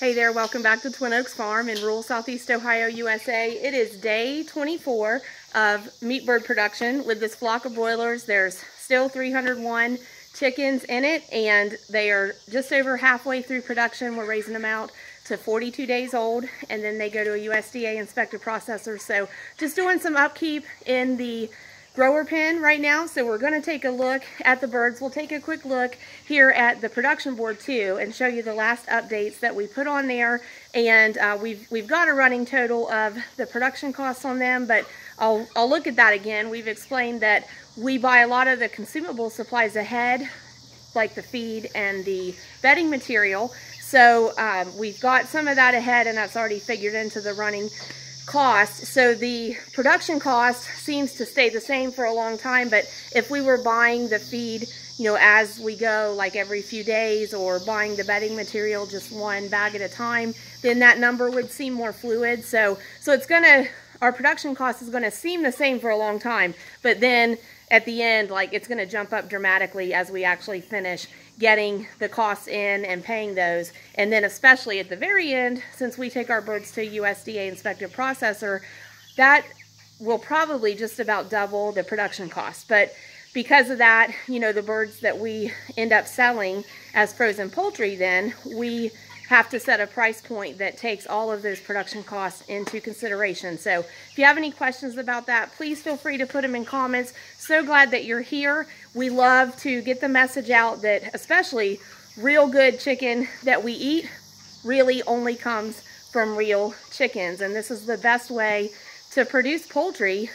Hey there, welcome back to Twin Oaks Farm in rural Southeast Ohio, USA. It is day 24 of meat bird production with this flock of broilers. There's still 301 chickens in it, and they are just over halfway through production. We're raising them out to 42 days old, and then they go to a USDA inspected processor. So just doing some upkeep in the grower pen right now. So we're going to take a look at the birds. We'll take a quick look here at the production board too and show you the last updates that we put on there. And we've got a running total of the production costs on them, but I'll look at that again. We've explained that we buy a lot of the consumable supplies ahead, like the feed and the bedding material. So we've got some of that ahead, and that's already figured into the running cost. So the production cost seems to stay the same for a long time, but if we were buying the feed, you know, as we go, like every few days, or buying the bedding material just one bag at a time, then that number would seem more fluid. So it's gonna, our production cost is gonna seem the same for a long time, but then at the end, like, it's gonna jump up dramatically as we actually finish getting the costs in and paying those. And then especially at the very end, since we take our birds to USDA inspected processor, that will probably just about double the production cost. But because of that, you know, the birds that we end up selling as frozen poultry, then we have to set a price point that takes all of those production costs into consideration. So if you have any questions about that, please feel free to put them in comments. So glad that you're here. We love to get the message out that especially real good chicken that we eat really only comes from real chickens. And this is the best way to produce poultry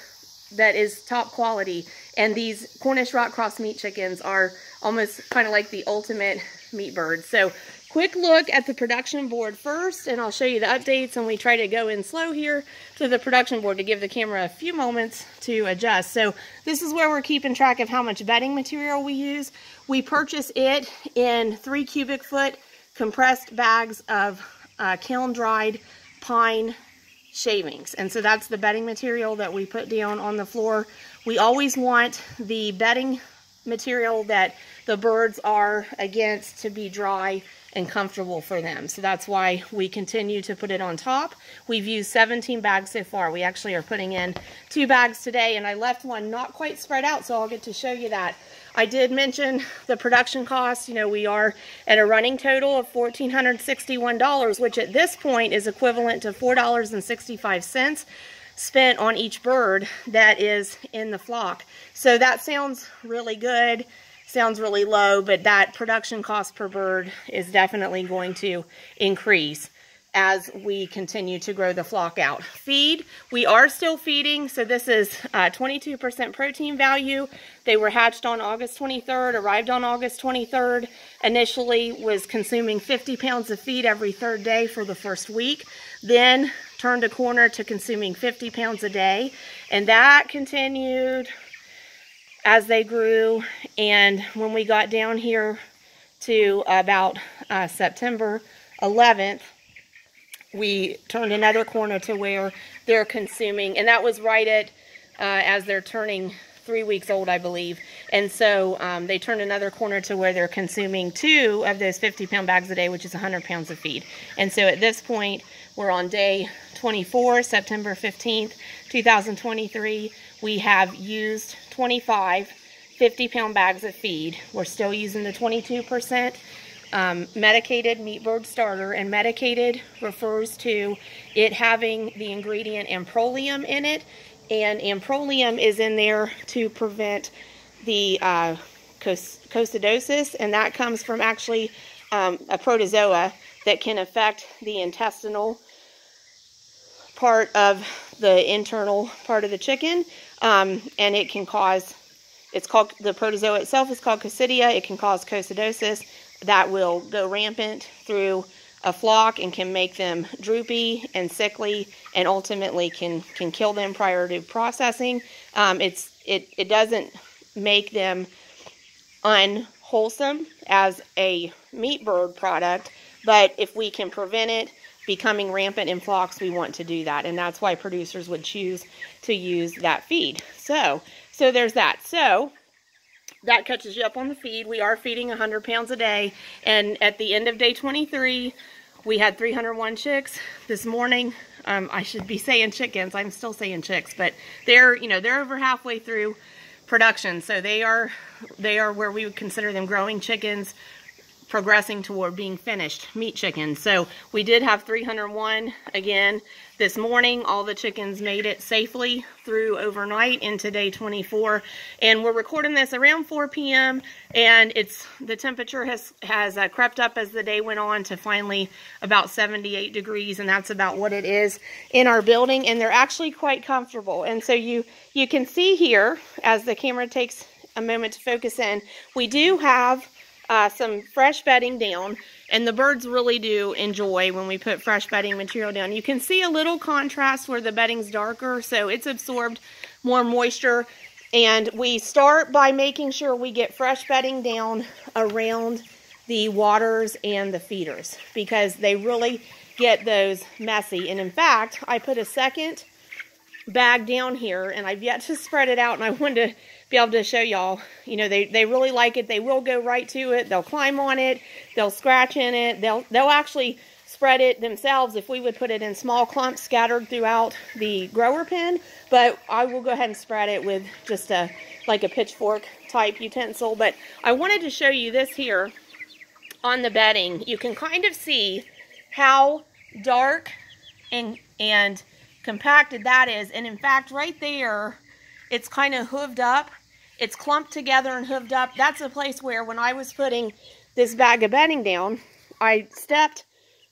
that is top quality. And these Cornish rock cross meat chickens are almost kind of like the ultimate meat birds. So quick look at the production board first, and I'll show you the updates, and we try to go in slow here to the production board to give the camera a few moments to adjust. So this is where we're keeping track of how much bedding material we use. We purchase it in 3 cubic foot compressed bags of kiln dried pine shavings. And so that's the bedding material that we put down on the floor. We always want the bedding material that the birds are against to be dry and comfortable for them. So that's why we continue to put it on top. We've used 17 bags so far. We actually are putting in 2 bags today, and I left one not quite spread out, so I'll get to show you that. I did mention the production costs. You know, we are at a running total of $1,461, which at this point is equivalent to $4.65 spent on each bird that is in the flock. So that sounds really good. Sounds really low, but that production cost per bird is definitely going to increase as we continue to grow the flock out. Feed, we are still feeding. So this is 22% protein value. They were hatched on August 23rd, arrived on August 23rd. Initially was consuming 50 pounds of feed every 3rd day for the first week. Then turned a corner to consuming 50 pounds a day. And that continued as they grew, and when we got down here to about September 11th, we turned another corner to where they're consuming, and that was right at as they're turning 3 weeks old, I believe. And so they turned another corner to where they're consuming 2 of those 50-pound bags a day, which is 100 pounds of feed. And so at this point, we're on day 24, September 15th, 2023. We have used 25 50-pound bags of feed. We're still using the 22% medicated meat bird starter, and medicated refers to it having the ingredient amprolium in it, and amprolium is in there to prevent the coccidiosis, and that comes from actually a protozoa that can affect the intestinal part of the internal part of the chicken, and it can cause, it's called, the protozoa itself is called coccidia. It can cause coccidiosis that will go rampant through a flock and can make them droopy and sickly, and ultimately can kill them prior to processing. It doesn't make them unwholesome as a meat bird product, but if we can prevent it becoming rampant in flocks, we want to do that, and that's why producers would choose to use that feed. So there's that. So that catches you up on the feed. We are feeding 100 pounds a day, and at the end of day 23, we had 301 chicks this morning. I should be saying chickens. I'm still saying chicks, but they're over halfway through production. So they are where we would consider them growing chickens, progressing toward being finished meat chickens. So we did have 301 again this morning. All the chickens made it safely through overnight into day 24, and we're recording this around 4 p.m. and the temperature has crept up as the day went on to finally about 78 degrees, and that's about what it is in our building, and they're actually quite comfortable. And so you can see here, as the camera takes a moment to focus in, we do have some fresh bedding down, and the birds really do enjoy when we put fresh bedding material down. You can see a little contrast where the bedding's darker, so it's absorbed more moisture. And we start by making sure we get fresh bedding down around the waters and the feeders, because they really get those messy. And in fact, I put a second bag down here, and I've yet to spread it out, and I wanted to be able to show y'all. They really like it. They will go right to it. They'll climb on it. They'll scratch in it. They'll actually spread it themselves if we would put it in small clumps scattered throughout the grower pen. But I will go ahead and spread it with just like a pitchfork type utensil. But I wanted to show you this here on the bedding. You can kind of see how dark and compacted that is. And in fact, right there, it's kind of hooved up. It's clumped together and hooved up. That's a place where when I was putting this bag of bedding down, I stepped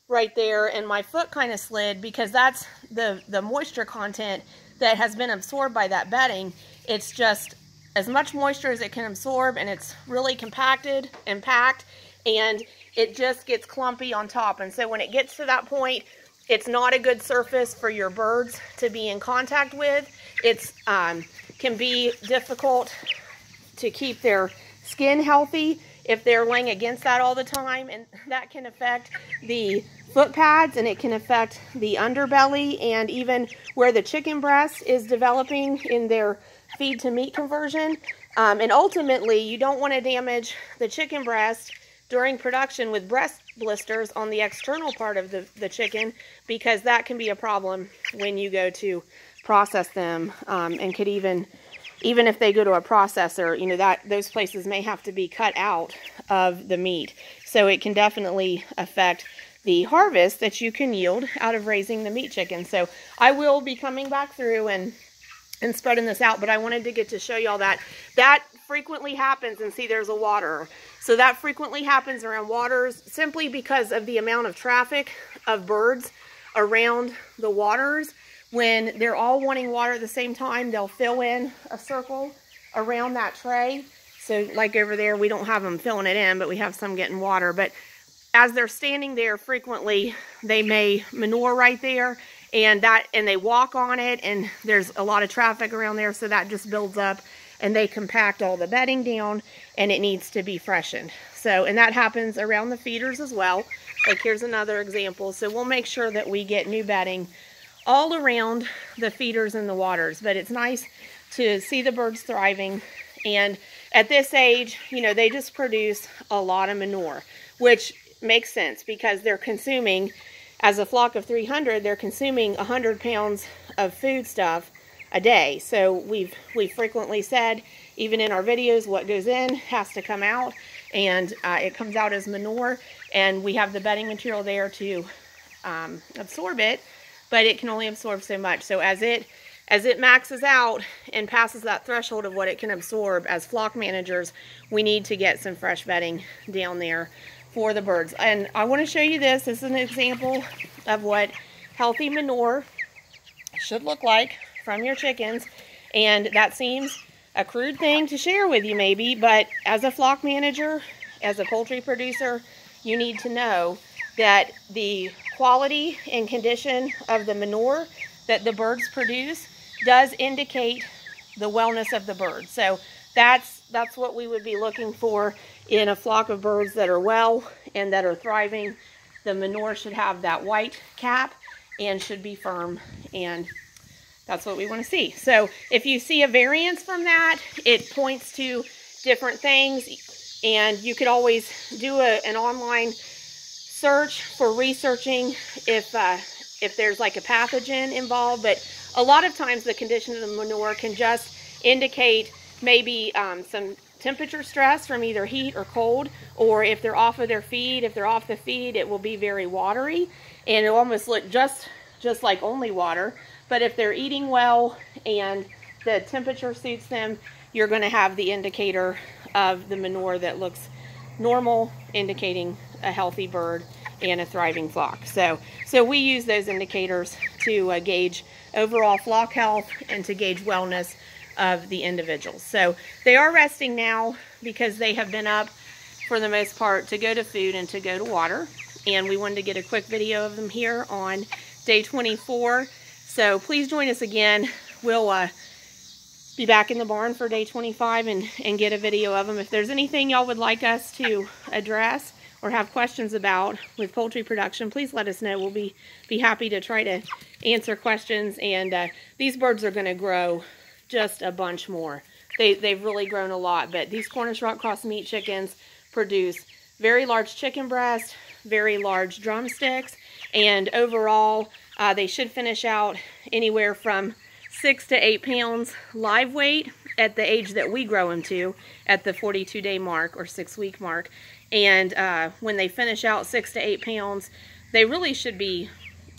right there and my foot kind of slid, because that's the moisture content that has been absorbed by that bedding. It's just as much moisture as it can absorb, and it's really compacted and packed, and it just gets clumpy on top. And so when it gets to that point, it's not a good surface for your birds to be in contact with. It's can be difficult to keep their skin healthy if they're laying against that all the time, and that can affect the foot pads, and it can affect the underbelly, and even where the chicken breast is developing in their feed to meat conversion. And ultimately, you don't want to damage the chicken breast during production with breast blisters on the external part of the chicken, because that can be a problem when you go to process them, and could even if they go to a processor, those places may have to be cut out of the meat. So it can definitely affect the harvest that you can yield out of raising the meat chicken. So I will be coming back through and spreading this out, but I wanted to get to show y'all that frequently happens. And see, there's a water. So that frequently happens around waters simply because of the amount of traffic of birds around the waters. When they're all wanting water at the same time, they'll fill in a circle around that tray. So like over there, we don't have them filling it in, but we have some getting water. But as they're standing there frequently, they may manure right there, and they walk on it, and there's a lot of traffic around there, so that just builds up, and they compact all the bedding down, and it needs to be freshened. So, and that happens around the feeders as well. Like here's another example. So we'll make sure that we get new bedding all around the feeders and the waters. But it's nice to see the birds thriving. And at this age, they just produce a lot of manure, which makes sense because they're consuming, as a flock of 300, they're consuming 100 pounds of food stuff a day. So we've frequently said, even in our videos, what goes in has to come out, and it comes out as manure, and we have the bedding material there to absorb it, but it can only absorb so much. So as it maxes out and passes that threshold of what it can absorb, as flock managers, we need to get some fresh bedding down there for the birds. And I want to show you this. This is an example of what healthy manure should look like from your chickens. And that seems a crude thing to share with you maybe, but as a flock manager, as a poultry producer, you need to know that the quality and condition of the manure that the birds produce does indicate the wellness of the birds. So that's what we would be looking for in a flock of birds that are well and that are thriving. The manure should have that white cap and should be firm, and that's what we want to see. So if you see a variance from that, it points to different things, and you could always do an online search for researching if there's like a pathogen involved, but a lot of times the condition of the manure can just indicate maybe some temperature stress from either heat or cold, or if they're off of their feed. If they're off the feed, it will be very watery and it'll almost look just like only water. But if they're eating well and the temperature suits them, you're going to have the indicator of the manure that looks normal, indicating a healthy bird and a thriving flock. So we use those indicators to gauge overall flock health and to gauge wellness of the individuals. So they are resting now because they have been up for the most part to go to food and to go to water. And we wanted to get a quick video of them here on day 24. So please join us again. We'll be back in the barn for day 25 and get a video of them. If there's anything y'all would like us to address or have questions about with poultry production, please let us know. We'll be happy to try to answer questions. And these birds are going to grow just a bunch more. They've really grown a lot, but these Cornish rock cross meat chickens produce very large chicken breasts, very large drumsticks, and overall they should finish out anywhere from 6 to 8 pounds live weight at the age that we grow them to, at the 42-day mark or 6-week mark. And when they finish out 6 to 8 pounds, they really should be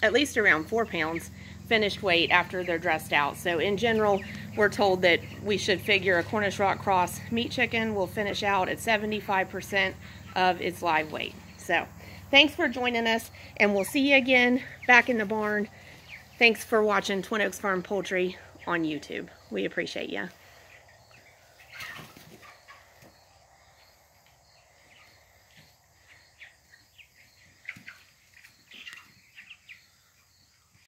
at least around 4 pounds finished weight after they're dressed out. So in general, we're told that we should figure a Cornish rock cross meat chicken will finish out at 75% of its live weight. So thanks for joining us, and we'll see you again back in the barn. Thanks for watching Twin Oaks Farm Poultry on YouTube. We appreciate you.